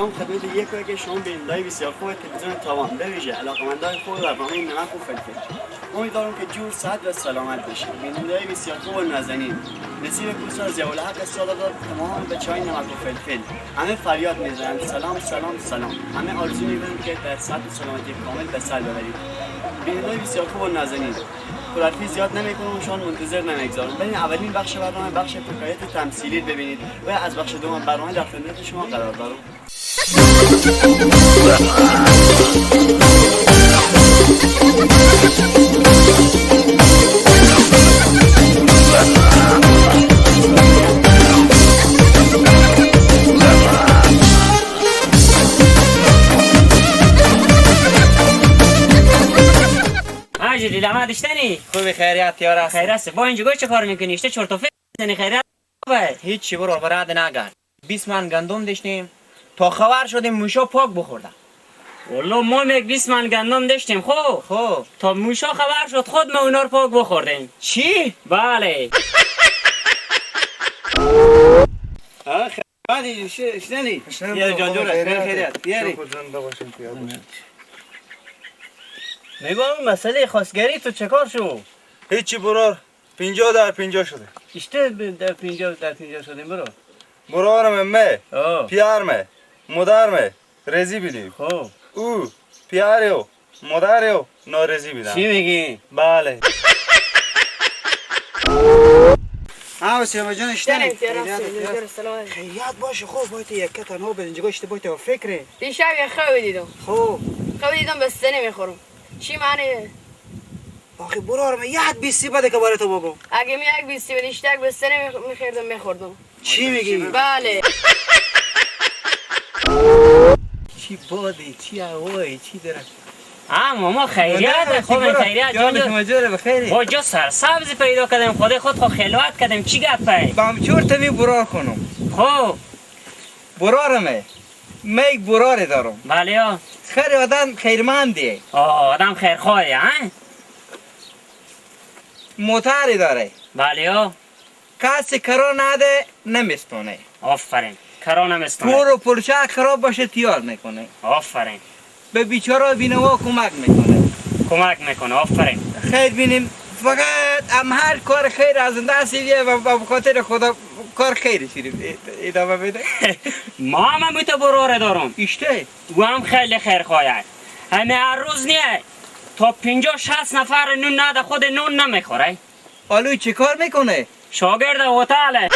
خدمت یک شما بیننده‌های بسیار خوب تلویزیون تاوان به ویژه علاقه‌مندان خوب برنامه نمک و فلفل. امیدوارم که جور صحت و سلامت باشید. بیننده‌های بسیار خوب و نازنین، نصیب کوسا از ضیاءالحق سالار تمام بچه‌های نمک و فلفل همه فریاد می‌زنند سلام سلام سلام. همه آرزو می‌کنند که در صحت و سلامتی کامل به سر ببرید. بیننده‌های بسیار خوب و نازنین، پرحرفی زیاد نمی‌کنم، شما منتظر نمی‌گذارم. برین اولین بخش برنامه بخش حکایت تمثیلی ببینید و از بخش دوم برنامه در خدمت شما قرار دارم. ماجدی لما داشتنی خوبی خیریت یار است. خیر است. با اینجا چه کار میکنی؟ اشته چرت و فکر میزنی؟ خیریت باید هیچ چی برو براد نگرد. 20 من گندم داشتیم تا خبر شدیم موشا پاک بخوردن. والله ما یک 20 من گندم داشتیم. خب تا موشا خبر شد خود ما اونا رو پاک بخوردیم. چی؟ بله. بعدی شنی یه جان جوره خیریت بیاری میگم مسئله خواستگاری تو چکار شو؟ هیچی برار 50 در 50 شده. اشته در 50 شدیم برو برارم مه پیارمه مادرمه رزی بیدیم. خب او پیاریو مادریو نارزی بیدم. چی میگی؟ بله. سیما جان اشته خیریت باشه. خوب باید یک تنها به اینجا اشتباهی تو فکره. دیشب یه خواب دیدم. خب بسته نمیخورم. چی معنی؟ آخه برارم یک 20 بده که برای تو بگم. اگه می یک 20 بدیشتک بسته نمیخوردم میخوردم. چی میگی؟ بله. چی بادی چی هوایی چی درک. ماما خیریت خوب خیریت جان شما جوره بخیری. با جا سرسبز پیدا کردم خود خلوت کردم. چی گپه؟ بام چورت می برار کنم. خب برارمه میگ براره دارم. بله ها. خیر آدم خیرمندیه. آدم خیرخواهی ها؟ موتری داره. بله ها. کسی کرا نده نمیستونه. آفرین. کرا نمیستونه. پور و پرچه خراب باشه تیار میکنه. آفرین. به بیچاره بینوا کمک میکنه. آفرین. خیر بینیم فقط هر کار خیر از دستیه و بخاطر خدا کار خیری شیریم ادامه بده. ما هم بیت براره دارم. اشته و هم خیلی خیرخواهی. همه هر روز نیه تا 50-60 نفر نون نده خود نون نمیخوره. آلوی چه کار میکنه؟ شاگرد هتله.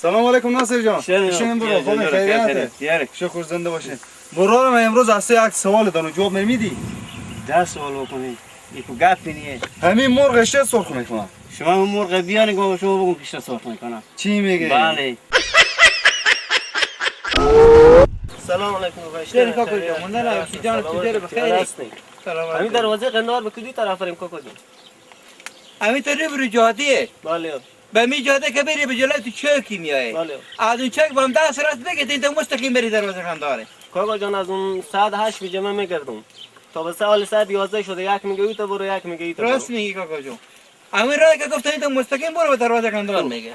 سلام علیکم ناصر جان. شنم برو خوب خیریت. شکر زنده باشین. برارم امروز از یک سوال دارم جواب نمیدی. 10 سوال بکنی یکو گپ نیه. همین مرغ چه سرخ میکنه؟ شما اون مرغ بیانی گم شما بگم که چه سرخ میکنه. چی میگی؟ بله. سلام علیکم چطوری کاکو جان؟ مندلا جان چطوری بخیر؟ سلام. همین دروازه قندار به کدی طرف بریم کاکو جان؟ همین طرف رو جادیه. بله. به می جاده که بری به جلوی تو چوکی میای. بله. از اون چوک بام 10 راست بگید تو مستقیم بری دروازه قنداره. کاکو جان از اون ساعت 8 به جمع میگردم. تا به ساعت 11 شده یک میگه تو برو یک میگه تو برو. راست میگی کاکو جان. همین راه که گفتم تو مستقیم برو به دروازه قندار میگه.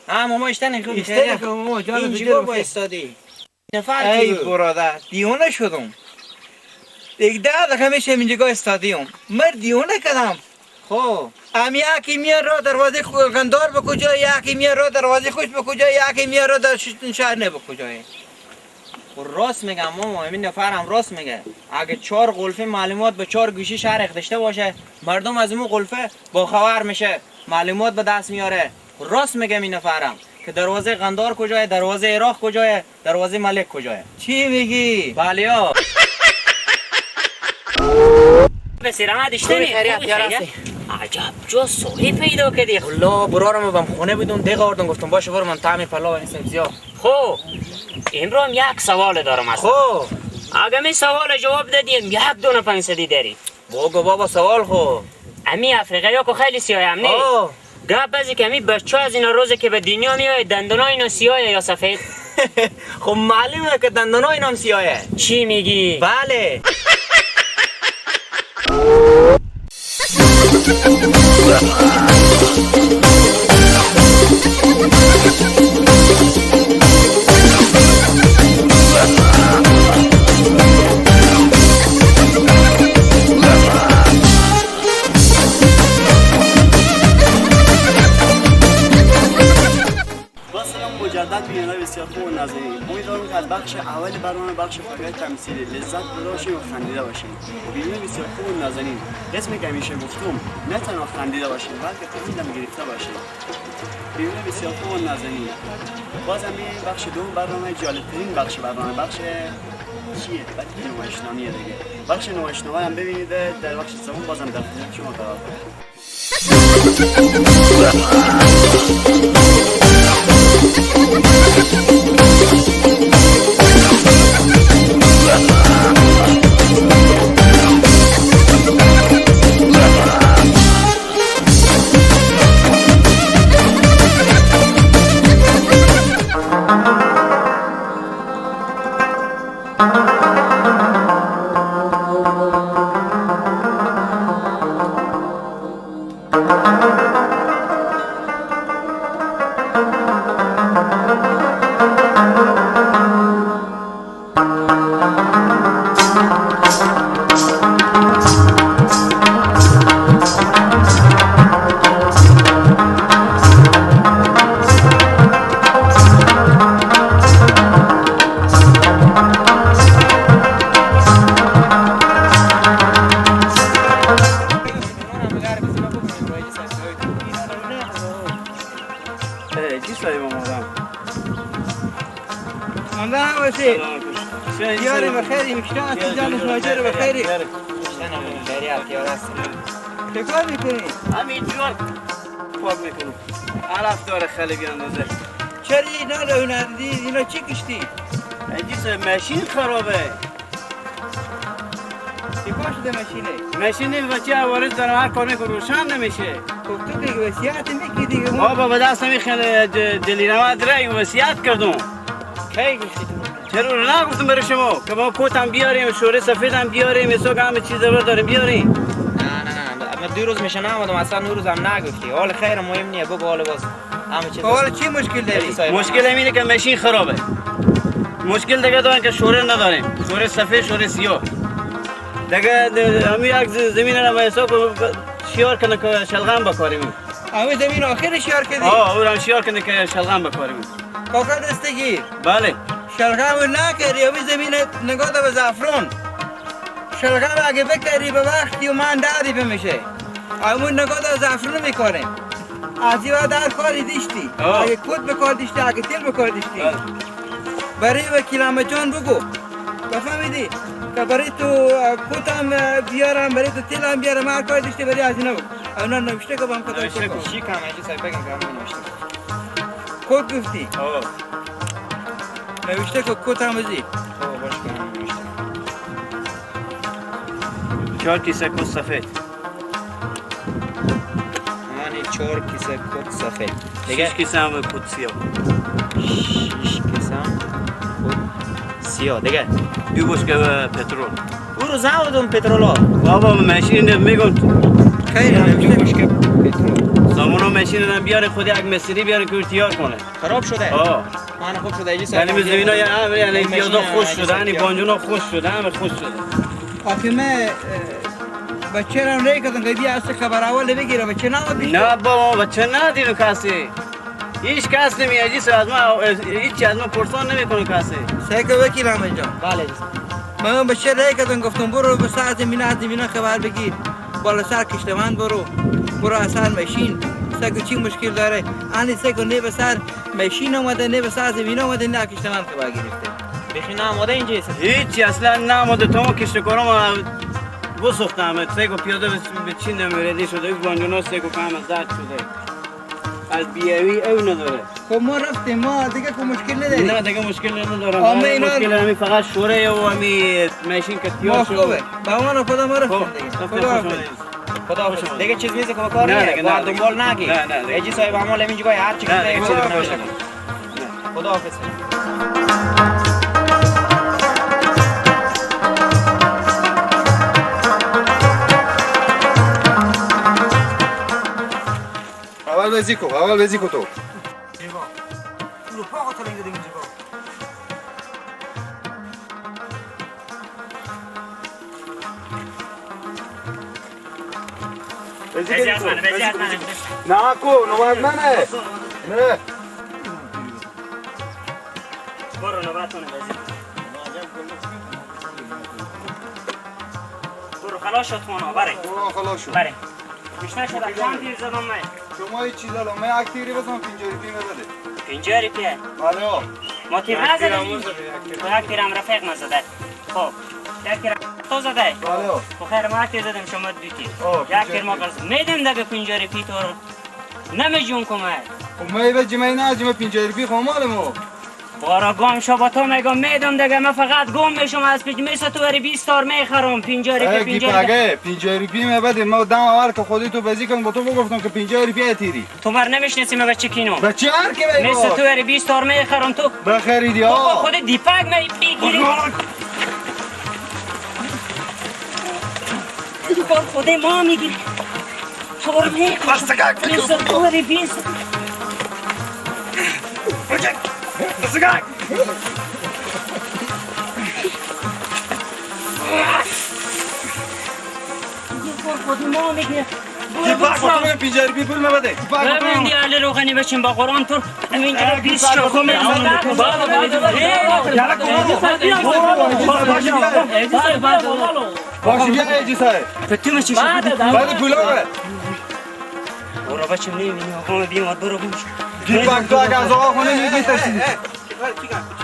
ماما اشتنی خوبی خیریت. ماما جان اینجا با استادی. نفر ای برادر دیونه شدم. یک دقیقه میشه اینجا استادیوم. مر دیونه کدم. خب یکی میاد را دروازه قندار به کجای، یکی میاد را دروازه خوش به کجای، یکی میاد را در شهر نه به کجای. راست میگم ماما همین نفرم راست میگه. اگه 4 قلفه معلومات به 4 گوشی شهر داشته باشه مردم از اون قلفه با خبر میشه معلومات به دست میاره. راست میگم این نفرم که دروازه قندار کجای، دروازه عراق کجای، دروازه ملک کجای. چی میگی؟ بله ها. بسیرم داشتنی خیریت. عجب جو سوی پیدا کردی. والله برارم بام خونه بدون دیگه آوردم گفتم باشه برو من طعم پلو و سبزی‌ها. خب امروز هم یک سوال دارم از خب اگه می سوال جواب دادیم 1 دونه پیسه داری. بابا سوال خب امی افریقایی که خیلی سیاه هم نه. گپ بازی که می بچه از اینا روزه که به دنیا میاد دندونای اینا سیاه یا سفید. خب معلومه که دندونای اینا هم سیاهه. چی میگی؟ بله. فقط بیننده بسیار خوب و نازنین، امیدوارم که از بخش اول برنامه بخش فقط تمثیلی لذت برده باشیم و خندیده باشیم. بیننده بسیار خوب و نازنین، اسمی که همیشه گفتم نه تنها خندیده باشیم بلکه تمیزم گرفته باشیم. بیننده بسیار خوب و نازنین، باز هم این بخش دوم برنامه جالبترین بخش برنامه بخش چیه؟ بخش نمایشنامه دیگه. بخش نمایشنامه هم ببینید در بخش سوم بازم در خدمت شما قرار دارم. دیاری بخیری مکشتن جانش ماجر بخیری چه کار میکنی؟ همین جور پاک میکنم علف داره خیلی بیاندازه چرا اینا رو ندید؟ اینا چی کشتی؟ عجیز ماشین خرابه چه کار شده ماشینه؟ ماشین بچه عوارض داره هر کار میکنه روشن نمیشه خب تو دیگه وصیت میکی دیگه بابا به دست همی خیلی دلیرمت رای وصیت کردم کی گشتی تو؟ چرا رو نگفتم برای شما که ما کوتم بیاریم شوره سفیدم بیاریم مساق همه چیز داریم بیاریم نه من 2 روز میشه نامدم اصلا 2 روز هم نگفتی حال خیر مهم نیه بگو حال باز همه چیز حالا چی مشکل داری؟ مشکل اینه که ماشین خرابه مشکل دیگه دارن که شوره نداریم شوره سفید شوره سیاه دیگه همین یک زمین رو حساب شیار کنه که شلغم بکاریم همه زمین آخر شیار کردی؟ اونم شیار کنه که شلغم بکاریم کاکا دستگیر بله شلغم نکردی همه زمین نگاه به زعفران شلغم اگه بکردی به وقتی و من دادی بمیشه همون نگاه به زعفران میکنیم از این بعد در کاری دیشتی اگه کود بکار دیشتی اگه تیل بکار دیشتی برای وکیلم جان بگو بفهمیدی که برای تو کودم بیارم برای تو تیل هم بیارم هر کار دیشتی برای از اینا بگو اونا نوشته که با هم کدام چه کن چی کم اینجا سای بگم که همون نوشته کود گفتی نوشته که کود هم بزی باش که همون نوشته 4 کیسه کد سفید مانی 4 کیسه کد سفید 6 کیسه هم کد سیاه 6 کیسه هم کد سیاه دیگه 2 بشکه پترول او رو زودم پترولا بابا ماشین میگم خیلی نوشته مشکل پترول سامونو ماشین رو بیاره خود یک مستری بیاره که تیار کنه خراب شده من خوب شده اینجا یعنی زمینا یعنی پیازا خوش شده یعنی بانجونا خوش شده همه خوش شده آخه من بچه را رای کردم که بیا از خبر اول بگیرم بچه نامدی نه بابا بچه ندیدو کسی هیچ کس نمیادی سر از ما هیچ از ما پرسان نمیکنه کسی سعی که وکیلم اینجا بله من بچه رای کردم گفتم برو به ساعت زمینه خبر بگیر بالا سر کشتمند برو اصلا ماشین سگو چی مشکل داره آنی سگو نه به سر ماشین اومده نه به سر زمین اومده نه کشتمند خبر گرفته بخی ناماده اینجا هیچی اصلا ناماده تو کشتکارم بسختم سگو پیاده به چین نمیردی شده یک بانجونا سگو کم از درد شده از بیاوی او نداره خب ما رفتیم ما دیگه که مشکل نداری نه دیگه مشکل ندارم مشکل همی فقط شوره و همی ماشین که تیار شد خوبه با ما خدا ما رفتیم خدا حافظ دیگه چیز نیست که کار نیست با دنبال نگی اجی صاحب عمل همین جای هر چی که چیز نوشته خدا حافظ اول بزیکو تو نه کو نواز نه برو نوبتونه بزید. برو خلاص شد خونه بره. خلاص شد. بره. بیشتر شده چند تیر زدم من. شما هیچ چیز الان من یک تیری بزنم 50 روپیه بده. 50 روپیه. بله ها. ما تیر نزدیم. تو یک تیرم رفیق من زده. خب یک تیر تو زده. بله ها. خب خیر ما یک تیر زدیم شما دو تیر. یک تیر ما قرض میدیم دیگه 50 روپیه تو نمیجون کمه. خب من به جمعی نه جمعه 50 روپیه خواهم مال ما. بارا گم شو با تو میگم میدم دیگه من فقط گم میشم از پیش میسه تو بری 20 تار میخرم 50 روپیه 50 روپیه 50 روپیه می بده ما دم اول که خودی تو بازی کن با تو گفتم که 50 روپیه تیری تو مر نمیشناسی من بچه کینو بچه هر که میگم میسه تو بری 20 تار میخرم تو بخریدی تو ها خود دیپک میگیری تو بار خود ما میگیری تو بار میخرم میسه تو بری 20 بسگای خود ما میگیری دیپک با تو 50 روپیه پول میبده ببین دیاله روغنی بچین با قرآن تو اینجا 20 شو خو باشه بیا ایجی صاحب تو میچی بعد پولا بده برو بچه نمیبینی آقا بیامد برو گوش دیپک تو اگه از آقا خونه میترسید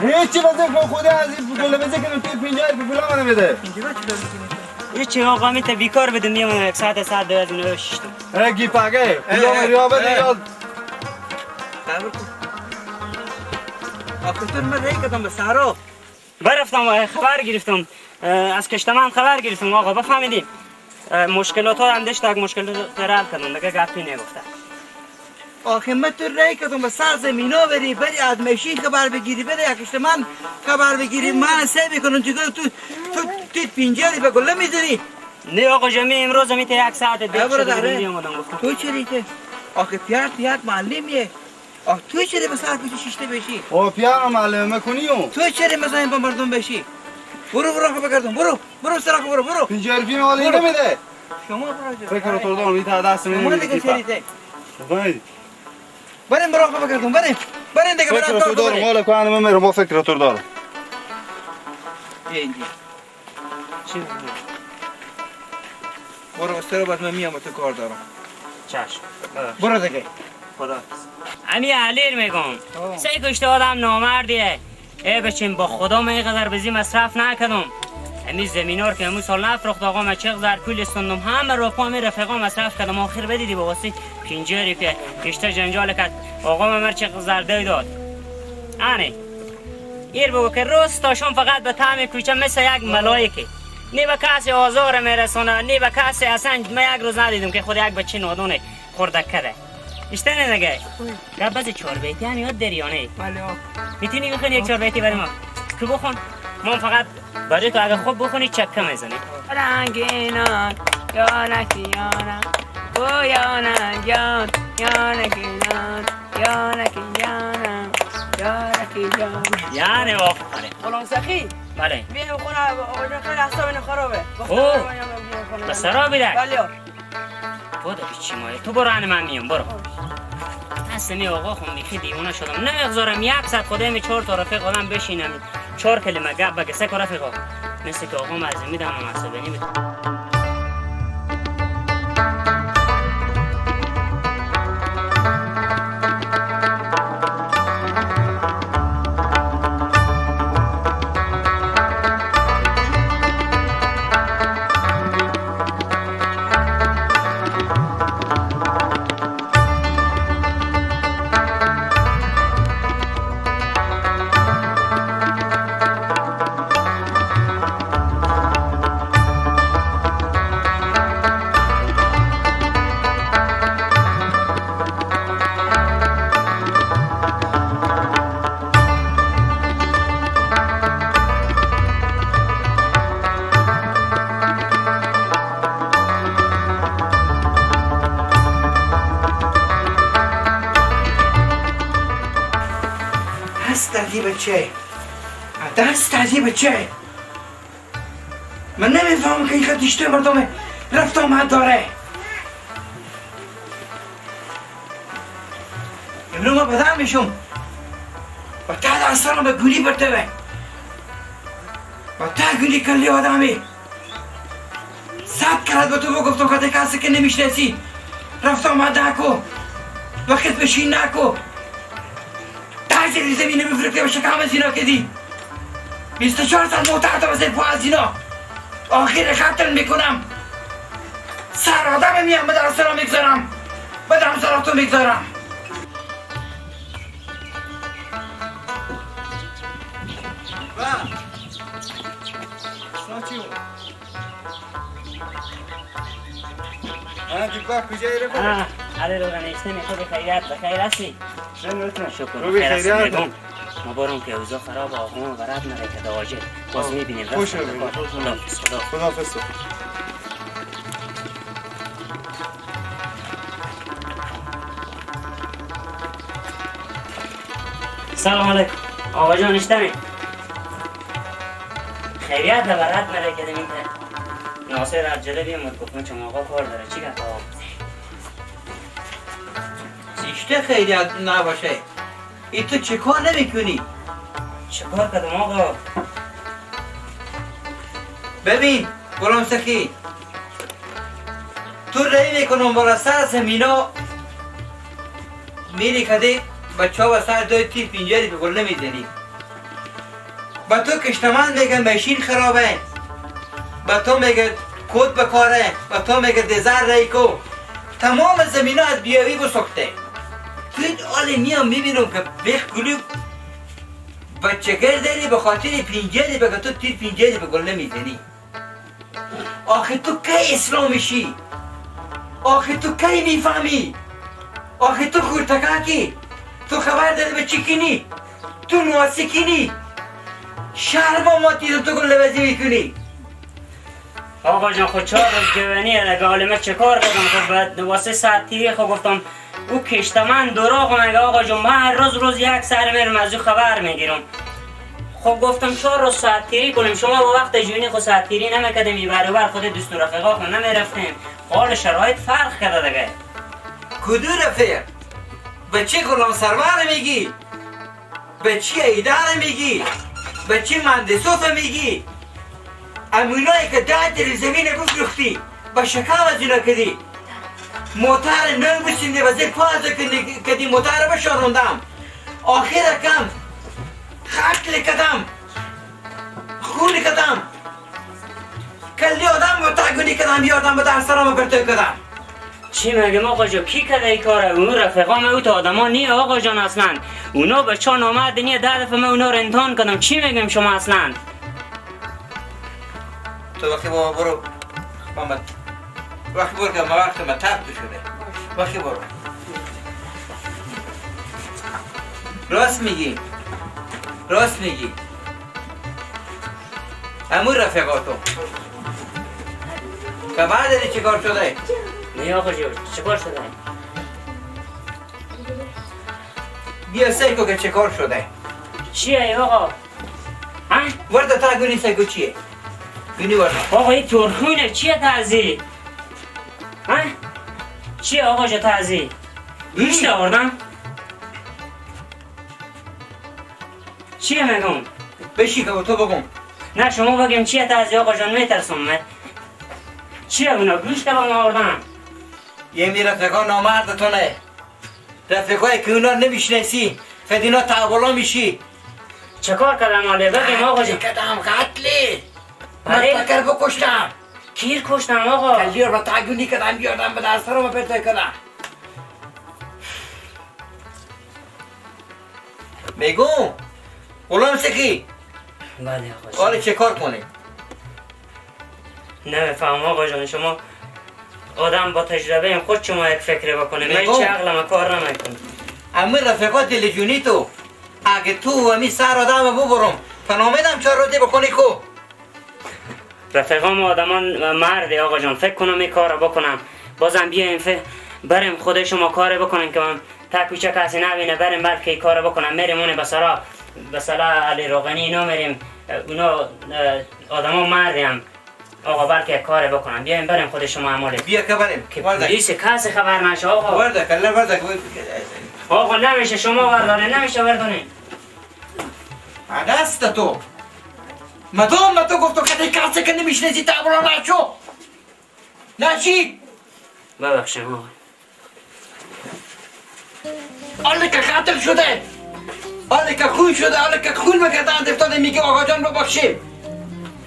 هیچی بزن که خود از این پولا بزن که تو 50 روپیه پولا منو بده هیچی آقا میته بیکار بده میامد یک ساعت دو از اینو شیشتم گی پاگه پولا مریا بده یاد آخه تو من رای کدام به سارا برفتم خبر گرفتم از کشتمن خبر گرفتم آقا بفهمیدیم مشکلات ها هم داشت مشکلات رو حل کردم دیگه گپی نگفته آخه من تو رای کدام به سر زمینا بری از ماشین خبر بگیری بری یکشت من خبر بگیری من سعی میکنم چیکار تو 50 به گله میذاری نه آقا جمعی امروز میته یک ساعت دیگه شده میامدم گفتم تو چه ریته آخه پیار معلمیه آخه تو چرا به سر پیش شیشته بشی او پیار معلم میکنی تو چرا مثلا با مردم بشی برو خبر کردم برو سراغ برو 50 روپیه مال اینو میده شما برو فکر تو دارم میته دست شما نمیدی دیگه چریته باید بریم خبر کردم بریم دیگه فکر تو دارم مال کوان من میرم فکر تو دارم اینجا چی برو استرا بعد من میام تو کار دارم چشم برو دیگه خدا امی علیر میگم سی کشته آدم نامردیه ای بچین با خدا من اینقدر بزی مصرف نکردم امی زمینار که امو سال نفرخت آقا من چقدر پول استندم همه رو پا می رفقا مصرف کردم آخر بدیدی با واسه 50 روپیه کشته جنجال کرد آقا من چقدر دی داد آنه ایر بگو که روز تاشون فقط به طعم کوچه مثل یک ملائکه نی به کسی آزار میرسونه نی به کسی اصلا من یک روز ندیدم که خود یک بچه نادونه خورده کده اشتنه نگه گفت بازی 4 بیتی هم یاد داری یا نه؟ بله میتونی بخونی یک 4 بیتی برای ما که بخون ما فقط برای تو اگه خوب بخونی چکه میزنی رنگینان یانکی یانم او یانم یانکی جانم یعنی آفره غلام سخی بله بیا خونه آقا خیلی حساب خرابه بس سرا بیده بله بود چی مایه تو برو هنه من میام برو اصلا آقا خون بیخی دیوانه شدم نمیگذارم 100 خدایم 4 تا رفیق آدم بشینم 4 کلمه گپ بگه 3 رفیقا مثل که آقا مزه میدم هم عصبانی میدم دست تعذیب چه؟ من نمیفهمم که این خط اشتوی مردم رفت آمد داره امروز ما بدن میشم و تا دستانم به گولی برده و تا گولی کلی آدمی 100 کرد به تو بگفتم که کسی که نمیشناسی رفت آمد نکو وقت بشین نکو تحجیل زمینه بفرکته و شکم از اینا کدی 24 سال معتقدم از این پا از اینا آخر قتل میکنم سر آدم میم به دستانم میگذارم به دمساراتو میگذارم علی روغن اشتمی خود خیریت بخیر هستی؟ شکر رو به بخیر هستی خیریت. میگم ما برم که اوضاع خراب آقام و برد نره که دواجه باز میبینیم خوش رفتم رو به کار. ببینیم. خداحافظ. خداحافظ. سلام علیکم آقا جان اشتمی خیریت ده برد نره که دمین که ناصر عجله بیمود گفتم چون آقا کار داره چی گفت آقا زیشته خیلیت نباشه ای تو چه کار نمیکنی؟ چه کار کدم آقا؟ ببین غلام سخی تو رای میکنم برا سر زمینا میری کده بچه ها و سر دوی تیر پینجری به گل نمیزنی با تو کشتمند میگه ماشین خرابه با تو میگه کود بکاره با تو میگه دیزر رای کو تمام زمینا از بیاوی بسخته تو این حال میام میبینم که بیخ گلو بچه گر داری به خاطر پینجری بگه تو تیر پینجری به گل نمیزنی آخه تو کی اسلامشی آخه تو کی میفهمی آخه تو خورتکاکی تو خبر داری به چی کنی تو نواسی کنی شهر با ما تیز تو گل لبزی میکنی آقا جان خود 4 روز جوانیه لگه حالا چه کار کردم خب واسه ساعت تیری خب گفتم او کشتمن دروغ مگه آقا جون من هر روز یک سر میرم از او خبر میگیرم خب گفتم 4 روز ساعت تیری کنیم شما با وقت جونی خود ساعت تیری نمیکردیم برابر خود دوست و رفقا خود نمیرفتیم حال شرایط فرق کرده دیگه کدو رفیق به چی غلام سرور میگی به چی ایدار میگی به چی مهندسوف میگی امونایی که 10 تیر زمین بفروختی با شکم از اینا کدی موتر نم بشینده و زیر پازه کدی موتر بشاروندم آخر کم خطل کدم خون کدم کلی آدم متعگونی کدم یادم به در سرام پرتو کدم چی میگم آقا جان کی کرده ای کاره اون رفقا ما تو آدما نیه آقا جان اصلا اونا به چان آمد نیه 10 دفعه من اونا رو امتحان کردم چی میگم شما اصلا تو وقتی بابا برو محمد وقتی برو که ما وقت ما تب شده وقتی برو راست میگی راست میگی امور رفقاتو خبر داری چی کار شده نه آقا جان چه کار شده بیا سیکو که چه کار شده چیه ای آقا ها ورده تا گونی سیکو چیه گونی ورده آقا این ترخونه چیه تعزی ها چیه آقا جان تعزی گوشت آوردم چیه میگم بشی که تو بگم نه شما بگیم چیه تعزی آقا جان میترسم من چیه اونا گوشت با ما آوردم یه می رفقا نامردتونه رفقایی که اونا نمیشنسی فد اینا تحولا میشی چه کار کردم آله بگیم آقا جان کدام قتلی بله. من بکر بکشتم کیر کشتم آقا کلیار با تاگونی کدم بیادم به در سرم پیدا کدم میگم غلام سکی بله آقا جان حالا چه کار کنی نمیفهم آقا جان شما آدم با تجربه خود شما یک فکر بکنه من نگاه. چه عقلم کار نمیکنه اما رفقا دلجونی تو اگه تو همی سر آدم ببرم فنامدم 4 روزی بکنی کو رفقام آدمان مرد آقا جان فکر کنم این کار بکنم بازم بیایم بریم خود شما کار بکنیم که من تا کوچه کسی نبینه بریم بلکه این کار بکنم میریم اون به صلاح علی روغنی اینا میریم اونا آدما مردیم آقا بلکه کار بکنم بیایم بریم خود شما عماله بیا که بریم که وردک پلیس کسی خبر نشه آقا وردک الله وردک آقا نمیشه شما ورداره نمیشه وردونه دست تو مدام تو گفت تو کسی کسی که نمیشنیزی تبرا نشو نشی ببخشید آقا. حالا که قتل شده حالا که خون شده حالا که خون مکردن افتاده میگه آقا جان ببخشیم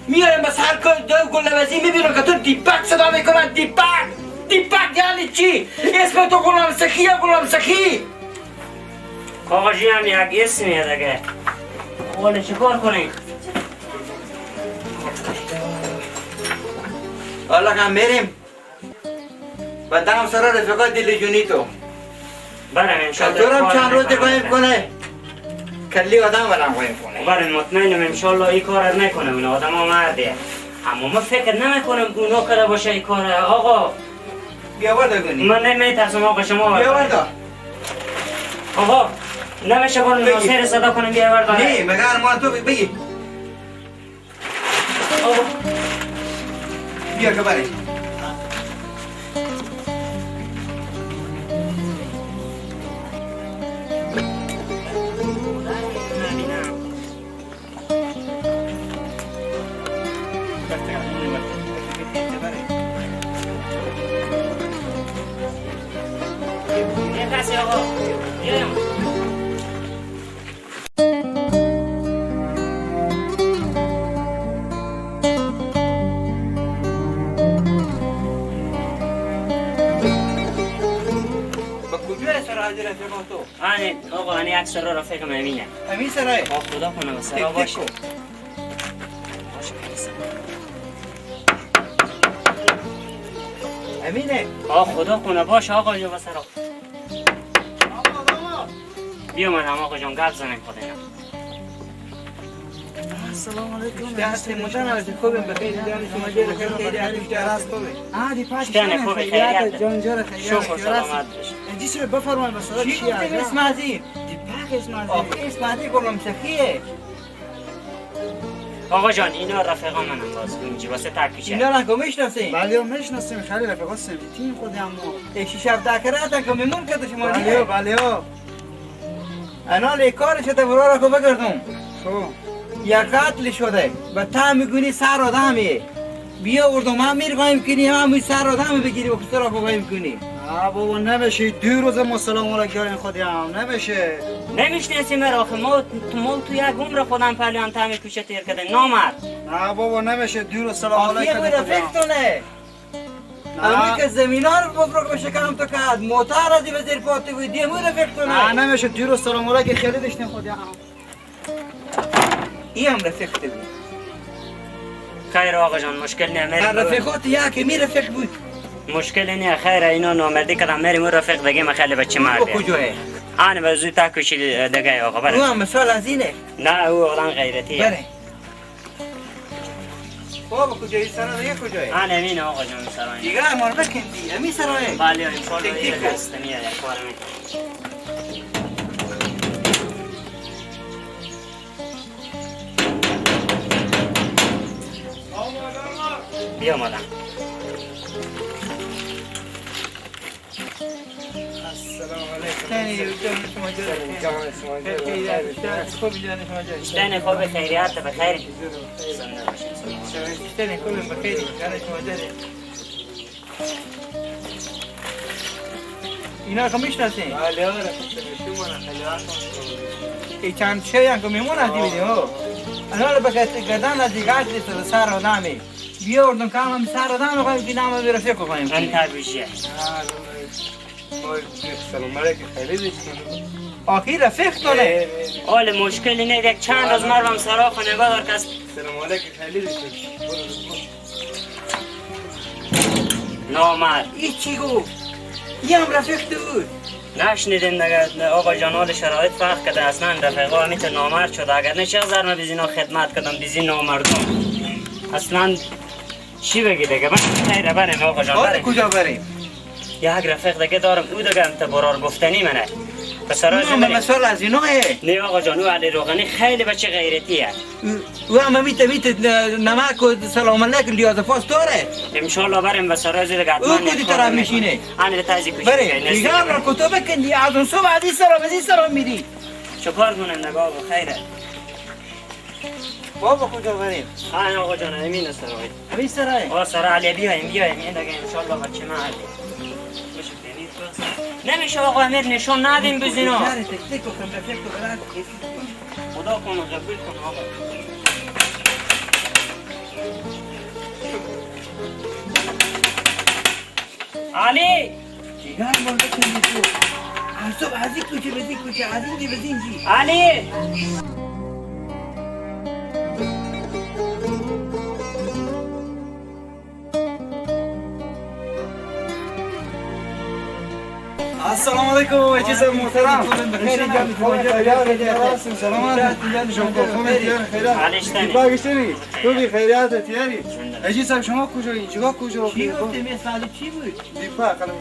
میارم بس هر کار دو گلوزی میبینم که تو دیپک صدا میکنن دیپک یعنی چی؟ اسم تو غلام سخی یا غلام سخی؟ آقا جی هم یک اسمیه دیگه حالا چیکار کنیم؟ حالا که میریم و دم سر رفقات دل جونی تو برم انشالله کتورم چند روز قایم کنه کلی آدم برم قایم کنه برم مطمئنم انشالله این کار رو نکنم این آدم ها مرده اما من فکر نمیکنم اونا کرده باشه این کار آقا بیا برده کنی من نمیترسم آقا شما بیا برده آقا نمیشه کنم ناصر صدا کنم بیا برده نه مگه ارمان تو بگی آقا بیا که بریم آقا آنی اکثر را رفیقم امینه امین سرای خدا کنم سرا باشه امینه خدا کنه باشه آقا جو بسرا بیا من هم آقا جان گپ زنیم خود اینا السلام علیکم دست مجان خوبیم بخیر جان شما جیر خیلی حالی جراست خوبه عادی پاش شتن خوبه خیریت جان جور خیریت شکر سلامت باش جیس رو بفرمایید مثلا چی چی گفتیم اسم عزیز دیپک اسم از آخه اسم عزیز گلم سخیه آقا جان اینا رفیقا منم باز اینجا واسه ترکیشه اینا را گمش نسیم بله میشناسیم خیلی رفیقا سمیتیم خودی اما شیش هفته کرده که میمون کرده شما بله نیه بله انا لیکار شده برا را که بگردم خب یا قتل شده به تا میگونی سر آدمی بیا اردم هم میرگایم کنی هم سر آدم بگیری و کسر را بگایم کنی نه بابا نمیشه 2 روز ما سلام علیکم خودی هم نمیشه نمیشناسی مرا آخه ما تو یک عمر خودم پلیان تامی کوچه تیر کردیم نامرد نه بابا نمیشه 2 روز سلام آخه علیکم یه رفیق تو نه امی که زمین ها رو بفرق بشه کم تو که موتر از این وزیر پاتی بود دیگه مو رفیق تو نه نه نمیشه 2 روز سلام علیکم خیلی داشتیم خودی هم این هم رفیق تو بود خیر آقا جان مشکل نه من رفیقات یکی می رفیق بود مشکل نه خیر اینا نامردی کردم میریم اون رفیق دیگه من خیلی بچه با مرده کجاه آن به زود تا کشی دیگه آقا او بره هم مثال از اینه نه او آدم غیرتیه بره بابا کجایی سرا دیگه کجایی آن امین آقا جان سلام دیگه امار بکندی امی سرایه بله انشالله تکتیک یه کن. دست میاد کارم بیا مادم شتن خوب خیریت بخیر زنده باشید اینا که میشناسین؟ بله ای چند شایی هم که میمون از دیویدیم انا رو بگرد گردن از دیگه اجلی سر آدمی بیا اردن که هم سر آدم رو که نام رو رفیق کنیم من تبریشیه سلام علیکم خیلی دیشتیم آخی رفیق تو نه حال مشکلی نه یک چند روز مروم سرا خانه بدار کس سلام علیکم خیلی دیشتیم نامرد ای چی گفت؟ یه هم رفیق تو بود نشنیدیم دیگه آقا جان حال شرایط فرق کرده اصلا رفیقا همیت نامرد شده اگر نه چه زر من بیزینا خدمت کردم بیزی نامردم اصلا چی بگی دیگه من خیره بریم آقا جان حال بریم کجا بریم؟ یک رفیق دیگه دارم او دیگه هم برار گفتنی منه پسرای او هم بریم مثال از ایناه نه آقا جان او علی روغنی خیلی بچه غیرتیه او هم میت نمک و سلام علیکم لیاز فاس داره انشالله بریم بسرای زیر گردمان او کدی طرف میشینه آن تازی کوچیک بریم دیگه هم را کتو بکندی از اون صبح از این سلام میری چکار کنم نگاه آقا خیره بابا کجا بریم؟ خانه آقا جان امین سرای همین سرای؟ آقا سرای علی بیایم این دیگه انشالله بچه من علی میشه بینید بس نمیشه آقا امیر نشون ندیم بزینا نره تک کن رفیق تو برات خدا کنه قبول کن آقا علی جیگر مال بکنی تو عصب عزیز کوچه بزی کوچه عزیز دی بزین جی علی السلام علیکم اجی صاحب محترم سلامت علی اشتنی باگشتنی تو بی خیریت تیاری اجی صاحب شما کجا اینجا کجا چی گفتی مثال چی بود؟ دیپا خلم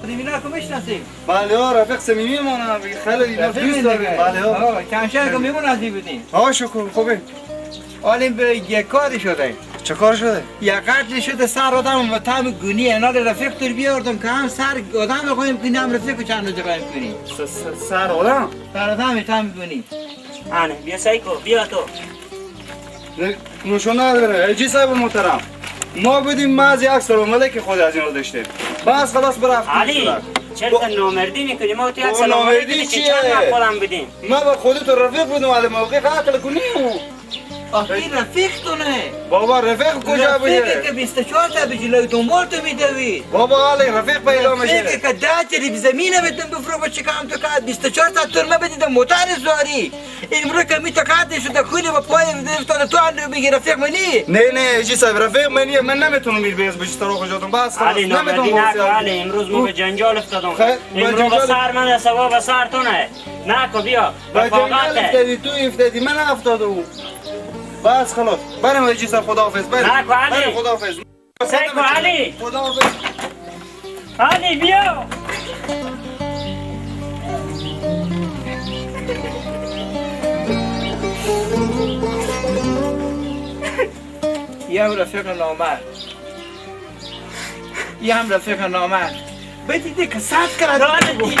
خودمینا کو میشناسیم؟ بله ها رفیق صمیمی مانا خیلی اینا دوست داریم بله ها کمشن که میمون از این بودیم ها شکر خوبه حالیم به یک کاری شده چه کار شده یک قتل شده سر آدم و تام گونی اینا رفیق تر بیاردم که هم سر آدم رو قایم کنیم هم رفیق چند روز قایم کنیم سر آدم سر آدم تام گونی آنه بیا سایکو بیا تو نشون نداره اجی صاحب محترم ما بودیم مازی اکثر عمله که خود از اینا داشتیم بس خلاص برفتیم علی چرا نامردی میکنی ما تو یک سلام نامردی علیکم چیه؟ چند خودم بدیم ما با خودت رفیق بودم ولی موقع قتل کنیم آخه این رفیق تو نه بابا رفیق کجا رفیقی بوده که 24 تا به جلوی دنبال تو میدوید بابا حالی رفیق پیدا رفیقی میشه که 10 جریب زمینه بدم بفرو با چکم تو کات 24 تا ترمه بدیدم موتر زواری امرو که می تکات شده خونی با پای افتاده تو اندو بگی رفیق منی نه اجی صاحب رفیق منی من نمیتونم میر بیز بچه رو خودم بس خلاص علی نامردی نکن علی امروز ما به جنجال افتادم خیر، به امروز جنجال- به سر من سوا به سر تو نه نکو بیا با جنگل رفاقته افتادی تو افتادی من افتادم بس خلاص بریم اجی صاحب خداحافظ بریم نکو علی. بریم خداحافظ سیکو علی خداحافظ علی بیا یه هم رفیق نامرد یه هم رفیق نامرد بدیده که صد کرده علی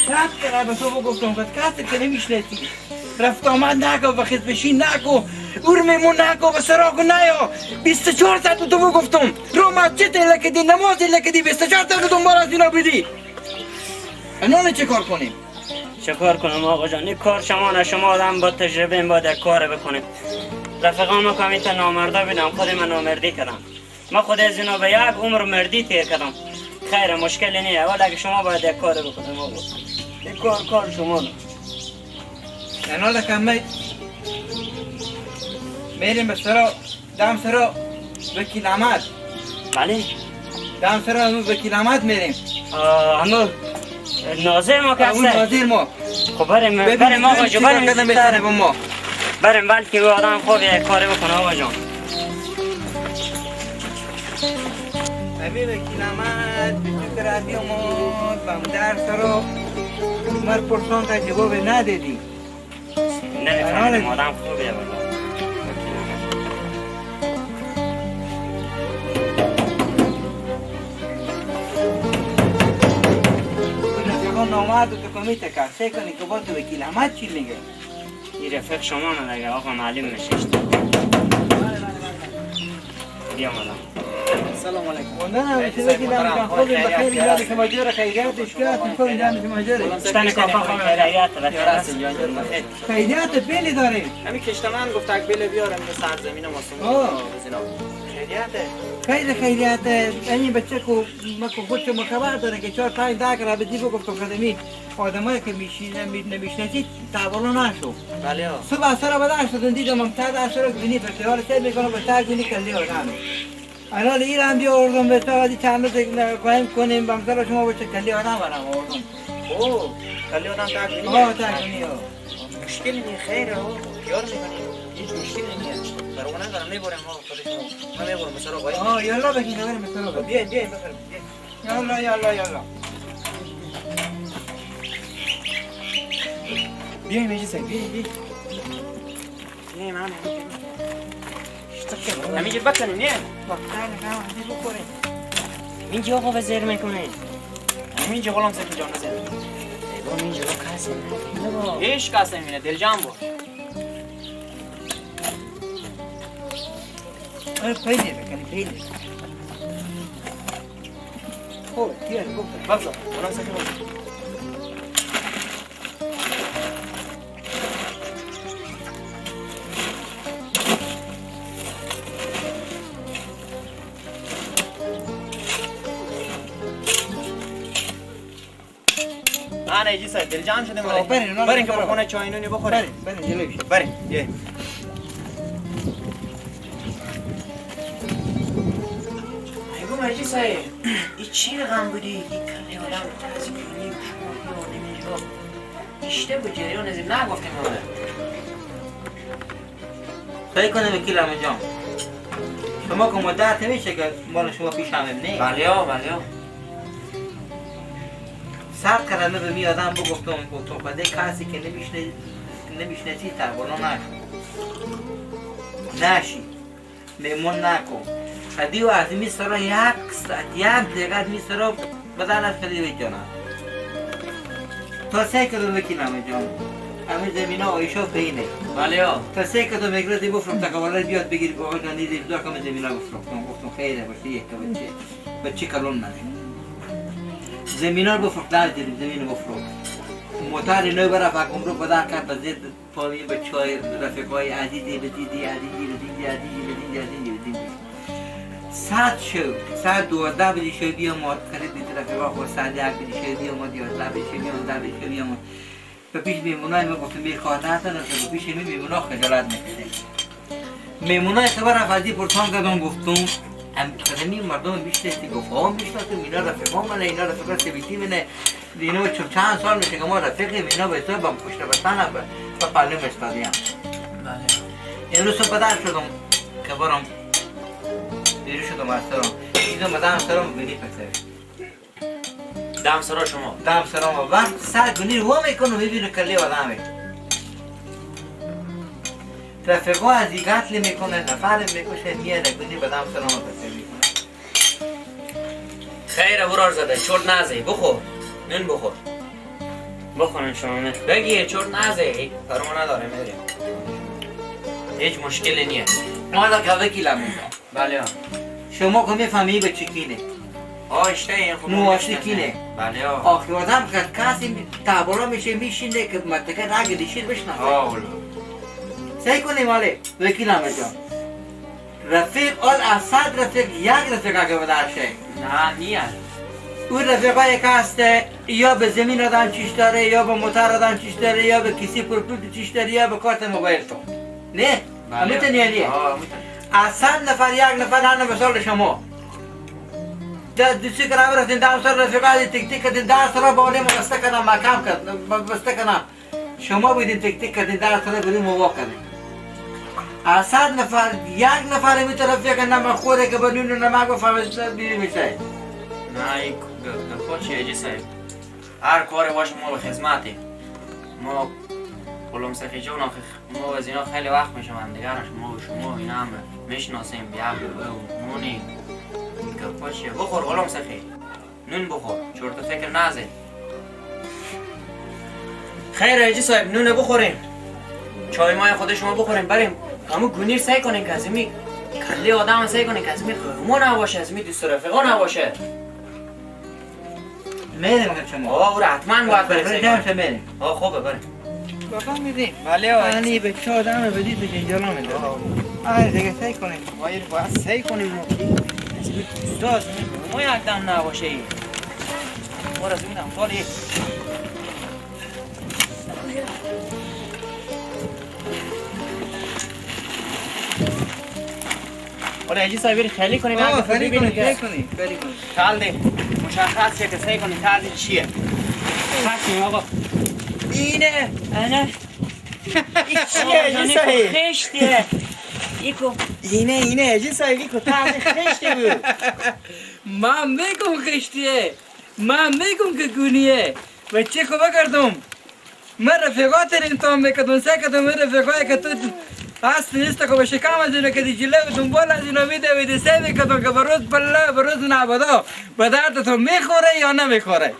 صد کرده به تو بگفتم که کسی که نمیشنسی رفت آمد نکو و خیز بشین نکو ارممون نکو و سراغو نیا 24 ساعت تو بگفتم رو مسجد لکدی نماز لکدی 24 ساعت دنبال از اینا بدی انونه چه کار کنیم؟ چه کار کنم آقا جان این کار شما نه شما آدم با تجربه این باید یک کار بکنیم رفقام که همیتا نامرده بودم خود من نامردی کردم ما خود از اینا به یک عمر مردی تیر کردم خیر مشکلی نیه ولی اگه شما باید یک کار بکنیم آقا یک کار شما نه انونه که می میریم به سرا دم سرا وکیل احمد بله دم سرا امروز وکیل احمد میریم همون ناظر ما اون کسته ناظر ما خب بریم آقا جو بریم کردن بهتره با ما بریم بلکه او آدم خوب یک کاری بکنه آقا جان امیر وکیل احمد به فکر عبی آمد و در سرا مر پرسان تا جواب ندادی نمیفهمیدم آدم خوبیه والله رفیقان نامرد تو کمیته کرد سه کنی که با تو وکیل احمد چی میگه این رفیق شما نه دیگه آقا معلوم میشه بیا مادام سلام علیکم وندن هم چه وکیل احمد خوبی بخیر یاد که مجور خیریت اشکات میکنی جانش مجوره اشتن کافا خوب خیریت خیریت بیلی داریم همین کشتمن گفت اکبیل بیارم به سرزمین ما بزنم خیریت این بچه کو مکو خودت مخبر داره که 4 5 10 کرا بدی گفتم خدمی آدمایی که نمیشناسید تاولو نشو بله ها صبح سر بعد شدن دیدم من تا در سر گنی فستیوال چه میکنم به تا گنی کلی آدم الان ایران بیاوردم به تا چند روز قایم کنیم بمثال شما بچه کلی آدم برام آوردم اوه کلی آدم تا کنی تا گنی مشکل نیه خیره ها یار میکنی هیچ مشکل نیه برای ندارم میبرم ها خودشون من میبرم مثلا قایم یالا بگین بریم مثلا بیاین بفرم یالا بیاین میجی سن بیاین من همینجا بکنیم نه وقتا نگاه بخوریم اینجا آقا وزیر میکنه اینجا غلام سفید جان نزن بگم اینجا کسی نبینه هیچ کس نمیبینه دل جان باش پیدا بکنی پیدا خوبه بیار گفتم بفضل غلام سفید باش نه ایجی صاحب دل جان شده ماله برین که بخونه چای نونی بخوره بریم جلوی شد برین یه بگم ایجی صاحب این چی رقم بودی؟ این کلی آدم تازی کنی شما نمیجا اشته بود جریان ازیم نگفتیم ماله سعی کنه وکیل همه جان شما که مدت میشه که مال شما پیش همه نه بله ها 100 کلمه به می آدم بگفتم بده کسی که نمیشنسی تقبلا نشی میمون نکن دیو از این میسرا یک ساعت یک دقیقه میسرا بدن از خیلی جانم تا سعی کدوم وکیل همه جان همه زمین ها آیشا بینه بله ها تا سعی کدوم اگرازی بفرم تقبلا بیاد بگیر که آقا جان دیدی دار کم زمین ها گفتم خیره باشه یک بچه کلون نده زمین ها بفرم در زمین بفرم موتر نو برا فکم رو بدر کرد به زید پامی بچه های رفقای عزیزی بدیدی ساعت 12 بدی شو بیامد خرید بیت رفقا خود ساعت 1 بدی شو بیامد 11 بدی شو بیامد به پیش میمونای ما گفتم میخواد نتن به پیش میمونا خجالت میکشه میمونای خبر افزی پرسان کردم گفتم قدمی مردم بیشتستی گفتم بیشتستم اینا رفقا منه اینا رفقا سبیتی منه اینا چند سال میشه که ما رفقیم اینا به تو با پشت بستن با پلم استادیم امروز صبح بدر شدم که برم بیرو شدم از سرم دیدم بدم سرم بینی پسر دم سرا شما دم سرم وقت سر گنی رو میکنم ببینو کلی آدمه رفقا از این قتل میکنه نفر میکشه میاره گنی بدم سرم پسر میکنه خیره برار زده چرت نزه بخور نون بخور بخورن شما نه بگیه چرت نزه فرما نداره میره هیچ مشکلی نیه ما دا که وکیلم میکنم بله ها شما که میفهمی به چی کینه اشته این خود نواشتی کینه بله ها آخی آدم که کسی تبالا میشه میشینه که مدکه رگ دیشید بشنه سعی کنیم آله وکیلم جان رفیق آل از 100 رفیق یک رفیق اگه بدرشه نه نیه اون رفیقای که هسته یا به زمین آدم چیش داره یا به موتر آدم چیش داره یا به کسی پرپلت چیش داره یا به کارت موبایل تو نه؟ میتونی علیه؟ از 100 نفر یک نفر هر مثال شما دوستی کنم رفتین دم سر رفیقای تک تک کردین در سر با علیم بسته کنم محکم کرد بسته کنم شما بودین تک تک کردین در سر بریم موقع کردین از 100 نفر یک نفر میتونه رفیق نمک خوره که بدون نمک و فهمست بیری میشه نه این گفت چیه جی صاحب هر کاری باشه ما به خدمتی ما غلام سفید جان ما از اینا خیلی وقت میشه هم دیگرش ما و شما اینا هم میشناسیم بیا و نونی گفت چیه بخور غلام سفید نون بخور چرت فکر نزن خیره جی صاحب نون بخوریم چای مای خود شما بخوریم بریم همون گونیر سعی کنین که از می کلی آدم سعی کنین که از می قرمو نباشه از می دوست رفقا نباشه میریم که شما او را حتما باید بریم جمشه میریم خوبه بریم بفهم میدیم بله ها یعنی به چه آدم بدید به جنجالا میده آره دیگه سعی کنیم باید سعی کنیم ما که از می دوستا از می ما یک دم نباشه ای ما را زمین امثالی حالا ایجی صاحبی خیلی کنیم خیلی کنیم خال ده مشخص شه که سعی کنیم تازی چیه خواستیم آقا اینه اینه چیه ایجی صاحب خشتیه ایکو اینه ایجی صاحبی که تازی خشتی بود من میگم خشتیه من میگم که گونیه و چه خوبه کردم من رفیقات رو امتحان میکردم سعی کردم من رفیقایی که تو هست نیست که به شکم از اینو که دی جلو دنبال از اینو میده سعی میکردم که بروز بله بروز نبادا به دردتون میخوره یا نمیخوره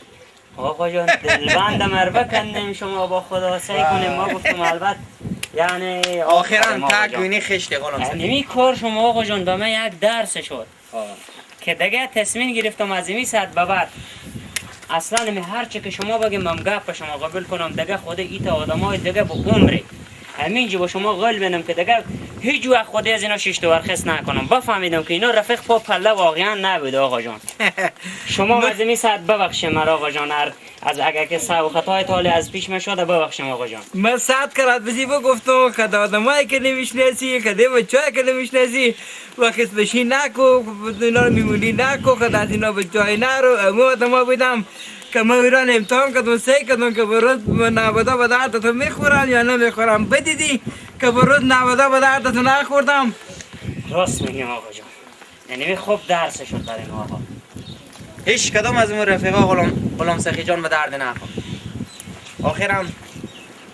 آقا جان دلبند مر بکنیم شما با خدا سعی کنیم. ما گفتم البته یعنی آخرا تاگونی خشته غلام سخی. نمی کار شما آقا جان به من یک درس شد که دیگه تصمیم گرفتم از این ساعت به بعد اصلا می هر چی که شما بگیم من گپ شما قبول کنم. دیگه خود ایت آدمای دیگه با عمره همینجا با شما قول بنم که دیگه هیچ وقت خود از اینا شش ورخص نکنم. بفهمیدم که اینا رفیق پا پله واقعا نبود آقا جان. شما از این ساعت ببخشید مرا آقا جان. از اگر که سو خطای تالی از پیش من شده ببخشید آقا جان. من ساعت کرد بزی گفتم که آدمایی که نمیشناسی که دیو بچه‌ای که نمیشناسی وقت بشی نکو اینا رو میمونی نکو که از اینا بچه‌ای نرو. مو آدما بودم که من ایران امتحان کردم سعی کردم که برود نودا به دردتون میخورم یا نمیخورم. بدیدی که برود نودا به دردتون نخوردم. راست میگیم آقا جان. یعنی خوب درس شد برای ما آقا. هیچ کدام از اون رفیقا غلام سخی جان به درد نخورد. آخرم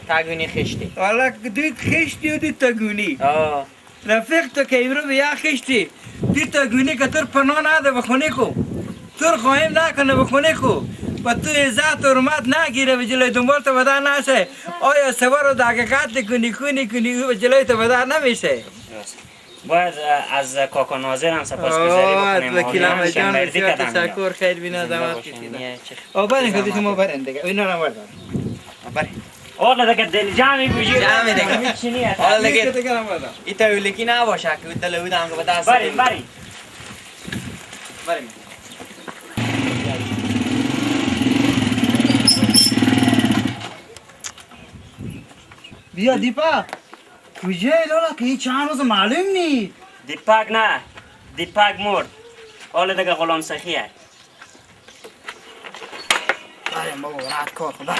تاگونی خشتی. حالا دوید خشتی و دوید تاگونی. آه رفیق تو که امرو به یک خشتی دوید تاگونی که تر پناه نده بخونه کو تر خواهیم نکنه بخونه کو و تو عزت و حرمت نگیره به جلوی دنبال تو بدر نشه. آیا سوار رو دقیقت کنی و به جلوی تو بدر نمیشه. باید از کاکا ناظر هم سپاسگزاری بکنیم. وکیلم جان بسیار تشکر. خیر بینا زحمت کشیدن. برین خودی شما برین دیگه اینا رو بردار. برین. اولا دیگه دل جمعی بجید. جمعی دیگه. هیچی نیست. حالا دیگه ایتا ویلکی نباشه که دل بودم که به دست برین. بریم. بیا دیپا کجای لالا که هیچ چند روز معلوم نی. دیپاک نه دیپاک مرد. حالا دیگه غلام سخیه. بریم بابا راحت کار خدا.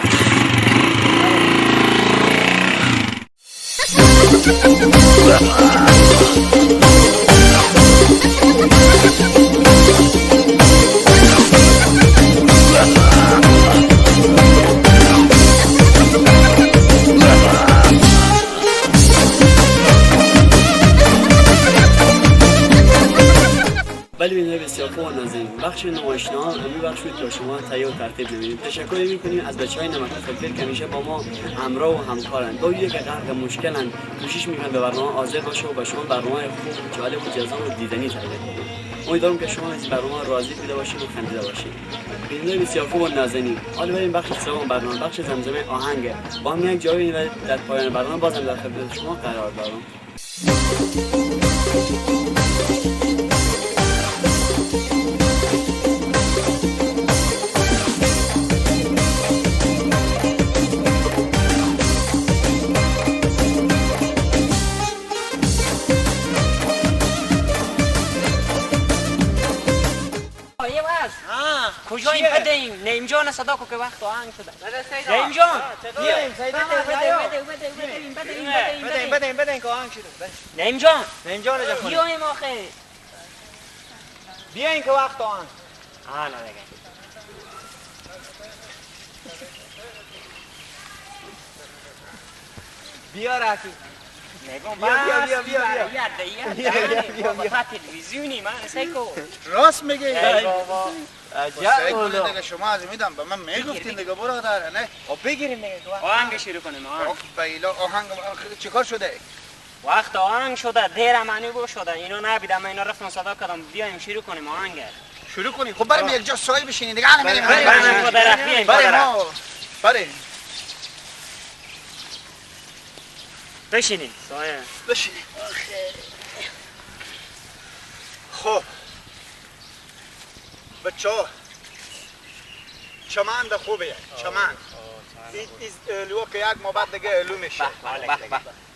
ولی بینه بسیار خوب و نازنین بخش نمایشنامه همین بخش بود تا شما تهیه و ترتیب نمیدیم. تشکر میکنیم از بچهای نمک فلفل که همیشه با ما همراه و همکارند. با یک غرق مشکلن کوشش میکنن به برنامه حاضر باشه و به شما برنامه خوب جالب و جذاب و دیدنی تهیه کنیم. امیدوارم که شما از برنامه راضی بوده باشید و خندیده باشید. بینه بسیار خوب و نازنین. حالا بریم بخش سوم برنامه بخش زمزمه آهنگ. با هم یک جایی و در پایان برنامه بازم در خدمت شما قرار دارم. کجاییم بدهیم؟ نیم جان صدا کو که وقت آهنگ شده. نیم جان بیایم سیده بدهیم که آهنگ شده. نیم جان جا کنیم. بیایم آخه. بیاین که وقت آهنگ. نه دیگه. بیا راکی. نگم بیا تلویزیونی من سیکو راست میگی. عجب دیگه شما از میدم به من میگفتین دیگه برادر نه. خب بگیریم دیگه. آهنگ شروع کنیم. بیلا آهنگ چیکار شده؟ وقت آهنگ شده دیر معنی بو شده. اینو نبیدم من اینا رفتم صدا کردم بیایم شروع کنیم آهنگ. شروع کنیم. خب بریم یک جا سایه بشینیم دیگه. بریم بشینیم سایه بشینیم. خب بچه‌ها چمن ده خوبه. چمن این لو که یک مابد دیگه الو میشه.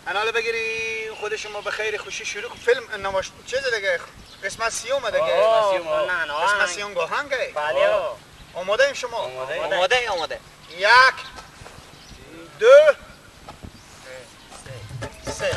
حالا بگیری خود شما به خیر خوشی شروع فیلم نماش چیز دیگه قسمت سیوم دیگه. قسمت سیوم گاهنگه. بله آماده ایم شما؟ آماده. یک دو سه.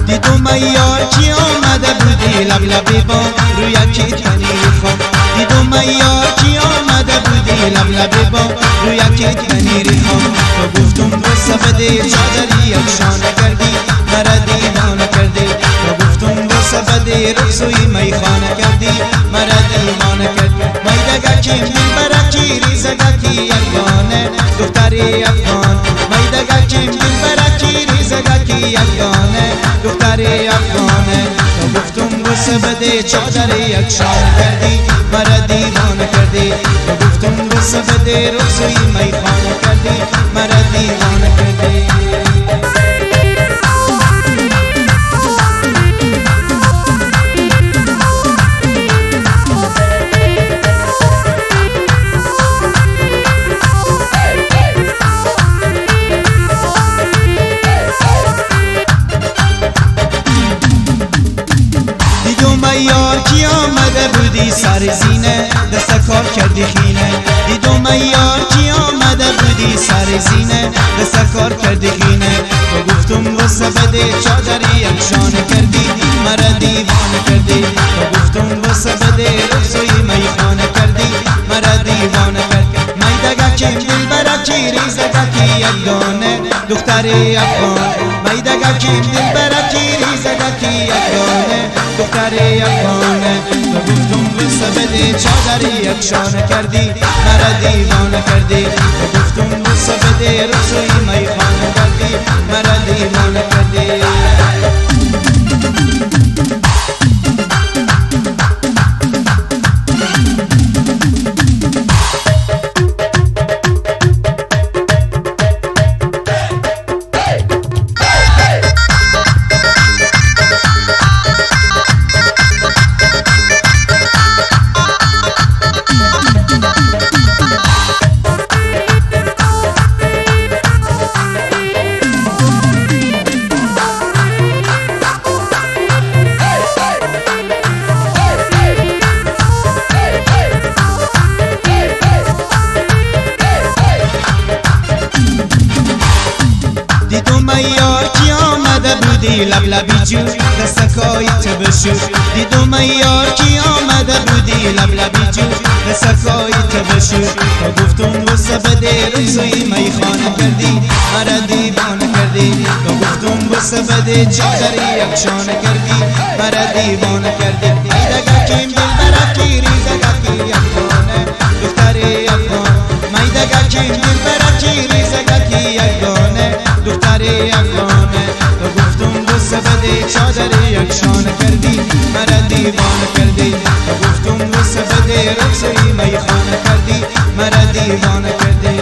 دیدم یار کی آمده بودی لب لبی با روی کی پنیر خام دیدم یار کی آمده بودی لب لبی با روی کی پنیر خام تو گفتم بسه بده چادری افشانه کردی مرا دیوانه کردی تو گفتم بسه بده رقصوی میخانه کردی مرا دیوانه کردی میدگه کیم دل برکی ریزگه کی یگانه دختری افغان میدگه کیم دل برکی ریزگه کی یگانه دختری افغانه تو گفتم بسه بده چادری یکشان کردی مرا دیوانه کردی تو گفتم بسه بده رقصوی میخانه کردی مرا دیوانه کردی یار کی آمده بودی سر زینه دست کار کردی خینه دیدم یار کی آمده بودی سر زینه دست کار کردی خینه تو گفتم واسه بده چادری افشانه کردی مرا دیوانه کردی تو گفتم واسه بده رقصوی میخانه کردی مرا دیوانه کردی میدگه کیم دل برکی ریزگه کی یگانه دختری افغان میدگه کیم دل برکی ریزگه کی یگانه دختری افغانه تو گفتم بسه بده چادری افشانه کردی مرا دیوانه کردی تو گفتم بسه بده رقصوی میخانه کردی مرا دیوانه کردی یار کی آمده بودی لب لبی جو دستکای تبشو دیدم یار کی آمده بودی لب لبی جو دستکای تبشو تو گفتم واسه بده رقصوی میخانه کردی مرا دیوانه کردی تو گفتم واسه بده چادری افشانه کردی مرا دیوانه کردی میدگه کیم دل برکی ریزگه کی یگانه دختری افغان میدگه کیم دل برکی ریزگه کی یگانه دختری افغانه تو گفتم بسه بده چادری یکشانه کردی مرا دیوانه کردی تو گفتم بسه بده رقصوی میخانه کردی مرا دیوانه کردی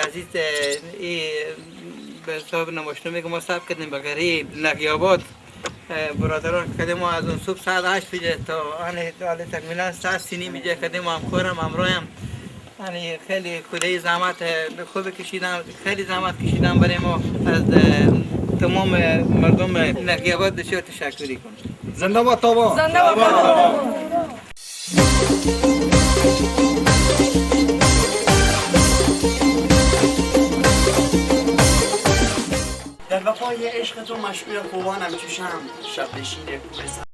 عزیز به حساب نماشنامه که ما ثبت کردیم به غریب نقیابات برادران که ما از اون صبح ساعت 8 بجه تا آن تکمیلا ساعت 3 بجه کردیم همکارم همراهم یعنی خیلی کلی زحمت خوب کشیدم خیلی زحمت کشیدم برای ما از تمام مردم نقیابات بسیار تشکری کنم. زنده باد تابان. زنده باد تابان. در وفای عشق تو مشغول خوبانم چوشم شب نشین کوه